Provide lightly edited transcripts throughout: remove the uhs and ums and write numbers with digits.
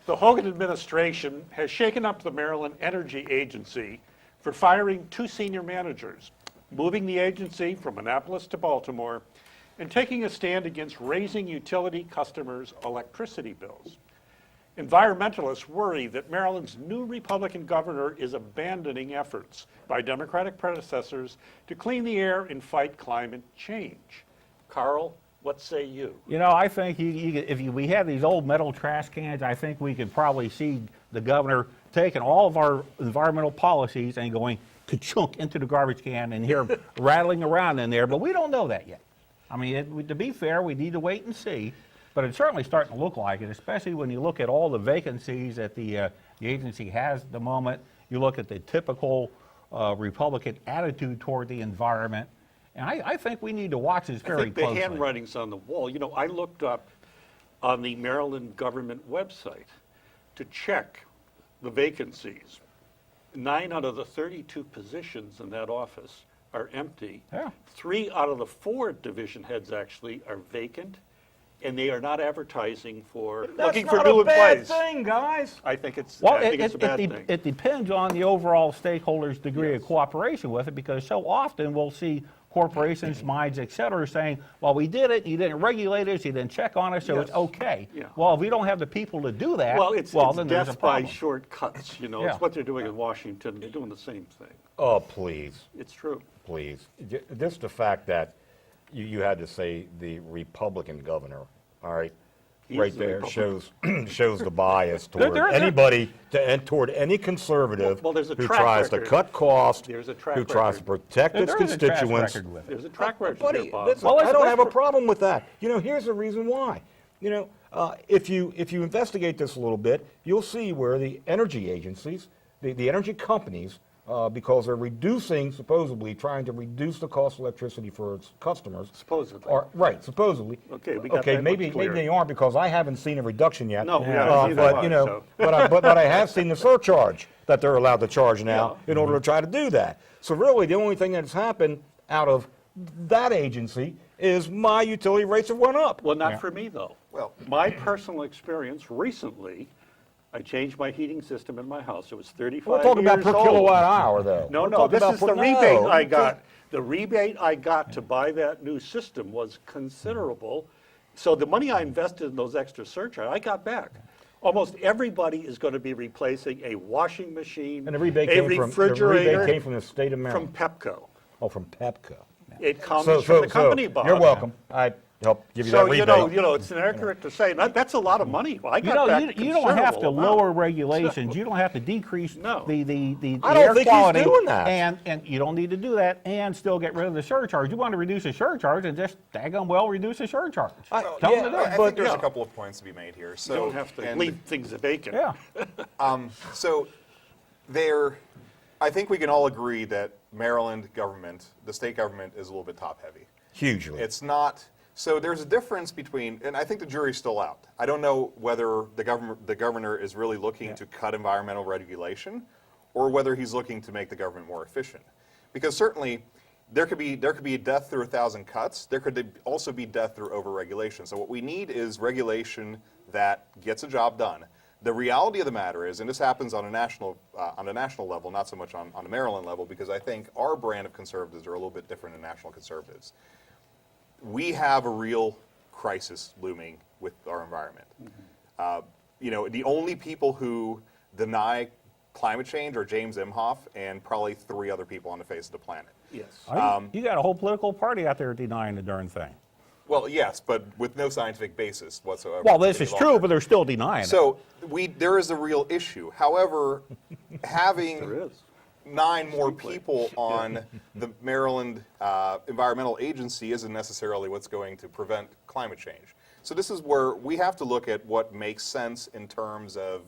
The Hogan administration has shaken up the Maryland Energy Agency for firing 2 senior managers, moving the agency from Annapolis to Baltimore, and taking a stand against raising utility customers' electricity bills. Environmentalists worry that Maryland's new Republican governor is abandoning efforts by Democratic predecessors to clean the air and fight climate change. Carl, what say you? You know, I think we had these old metal trash cans, I think we could probably see the governor taking all of our environmental policies and going ka-chunk into the garbage can and here rattling around in there, but we don't know that yet. I mean, to be fair, we need to wait and see, but it's certainly starting to look like it, especially when you look at all the vacancies that the agency has at the moment. You look at the typical Republican attitude toward the environment, and I think we need to watch this very closely. I think the handwriting's on the wall. You know, I looked up on the Maryland government website to check the vacancies. 9 out of the 32 positions in that office are empty. Yeah. 3 out of the 4 division heads actually are vacant, and they are not advertising for looking for new employees. That's not a bad thing, guys. I think it's Well, I think it's a bad thing. It depends on the overall stakeholders' degree of cooperation with it, because so often we'll see corporations, mines, et cetera, saying, well, we did it, you didn't regulate us, you didn't check on us, so it's okay. Yeah. Well, if we don't have the people to do that, It's then there's a death by problem. shortcuts, you know. Yeah. It's what they're doing in Washington. They're doing the same thing. Oh, please, It's true. please. Just the fact that you had to say the Republican governor, all right? He's Right the there Republican. shows the bias toward There is a- anybody, and toward any conservative Well, there's a who track tries record. to cut costs, There's a track who tries to record. protect its There is a track constituents. record with it. There's a track record Buddy, here, Bob. listen, Well, I don't let's- have a problem with that. You know, here's the reason why. You know, if you investigate this a little bit, you'll see where the energy agencies, the energy companies, because they're supposedly trying to reduce the cost of electricity for its customers. Supposedly. Right, supposedly. Okay, we got Okay, that maybe much clearer. they aren't, because I haven't seen a reduction yet. No, we haven't either, but you know, so. but I have seen the surcharge that they're allowed to charge now in order to try to do that. So really, the only thing that's happened out of that agency is my utility rates have went up. Well, not for me, though. Well, my personal experience recently, I changed my heating system in my house. It was 35 We're talking about years per old. kilowatt hour, though. No, We're no, talking this about is the per- rebate no. I got. The rebate I got to buy that new system was considerable. So the money I invested in those extra surcharges, I got back. Almost everybody is going to be replacing a washing machine, And the rebate a came refrigerator from the state of from Maryland. Pepco. Oh, from Pepco. It comes from the company, Bob. You're welcome. I helped give you So that rebate. you know, it's inaccurate to say that's a lot of money. Well, I You got know, back you don't have to considerable lower amount. regulations. You don't have to decrease No. the I don't air think he's quality. doing that. And you don't need to do that and still get rid of the surcharge. You want to reduce the surcharge and just daggone well reduce the surcharge. Tell them to do I it. think there's yeah. a couple of points to be made here. You So don't have to and- leave things vacant. Yeah. So I think we can all agree that Maryland government, the state government, is a little bit top heavy. Hugely. It's not. So there's a difference between, and I think the jury's still out. I don't know whether the governor is really looking to cut environmental regulation, or whether he's looking to make the government more efficient. Because certainly, there could be a death through 1,000 cuts. There could also be death through overregulation. So what we need is regulation that gets a job done. The reality of the matter is, and this happens on a national level, not so much on a Maryland level, because I think our brand of conservatives are a little bit different than national conservatives. We have a real crisis looming with our environment. You know, the only people who deny climate change are James Imhoff and probably 3 other people on the face of the planet. Yes. You got a whole political party out there denying the darn thing. Well, yes, but with no scientific basis whatsoever. Well, this is any true, longer. but they're still denying it. So there is a real issue. However, having There is. 9 more people on the Maryland Environmental Agency isn't necessarily what's going to prevent climate change. So this is where we have to look at what makes sense in terms of,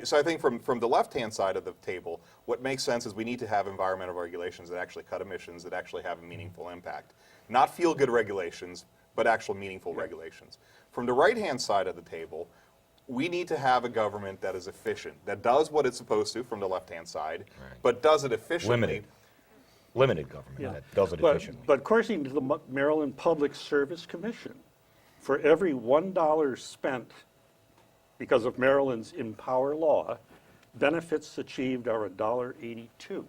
so I think from the left-hand side of the table, what makes sense is we need to have environmental regulations that actually cut emissions, that actually have a meaningful impact. Not feel-good regulations, but actual meaningful regulations. From the right-hand side of the table, we need to have a government that is efficient, that does what it's supposed to from the left-hand side, but does it efficiently. Limited government that does it But efficiently. according to the Maryland Public Service Commission, for every $1 spent because of Maryland's Empower law, benefits achieved are $1.82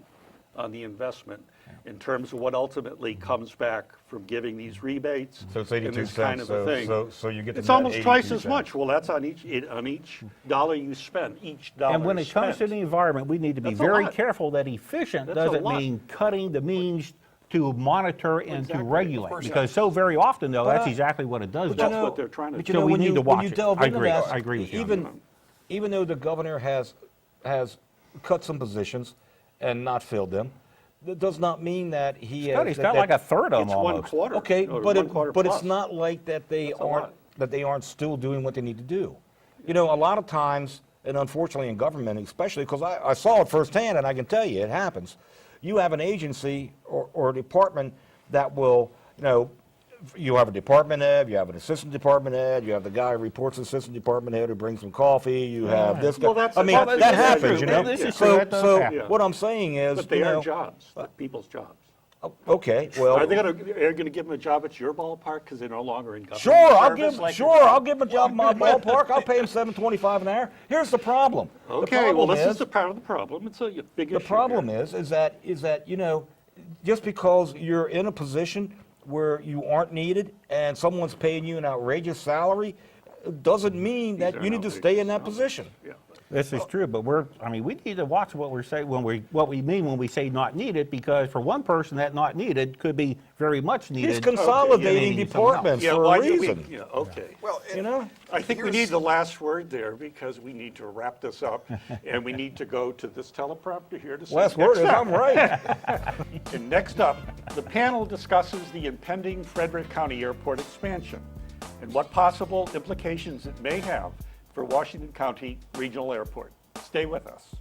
on the investment in terms of what ultimately comes back from giving these rebates. So it's and 82 this kind cents. of a thing. So you get to It's net almost twice 82 as cents. much. Well, that's on each dollar you spend, each dollar And when it comes to spent. the environment, we need to be That's a very lot. careful that efficient That's a doesn't lot. mean cutting the means to monitor and Exactly. to Of regulate. course, Because so very often, though, that's exactly what it does. But do. that's what they're trying to but do. you know, So we when need you, to when watch you it. delve I into agree. that, I agree with you on that. even though the governor has cut some positions and not filled them, that does not mean that he has. He's got like a third of It's them 1 almost. quarter. Okay, or but 1/4 but it's plus. not like that That's a lot. they aren't still doing what they need to do. You know, a lot of times, and unfortunately in government, especially because I saw it firsthand, and I can tell you it happens. You have an agency or a department that will, you know, you have a department head, you have an assistant department head, you have the guy who reports to assistant department head who brings some coffee, you have this guy. Well, that's- I mean, that's that exactly happens, true. you know. This is true. So, That does so happen. what I'm saying is, But they you are know, jobs, they're people's jobs. okay, well, Are they going to give them a job at your ballpark because they're no longer in government sure, I'll service give like sure yourself? I'll give him a job in my ballpark. I'll pay him $7.25 an hour. Here's the problem. The Okay, well, problem this is the part of the problem. It's a big issue. The problem here. is that you know, just because you're in a position where you aren't needed and someone's paying you an outrageous salary, doesn't mean that These you are need to stay in that outrageous position. Yeah. This is true, but we need to watch what we're saying what we mean when we say not needed, because for one person that not needed could be very much needed. He's consolidating meaning someone else. departments Yeah, for why a do we- reason. yeah, okay. Well, You know? I think we here's- need the last word there because we need to wrap this up and we need to go to this teleprompter here to say Last word is next up. I'm right. And next up, the panel discusses the impending Frederick County Airport expansion and what possible implications it may have for Washington County Regional Airport. Stay with us.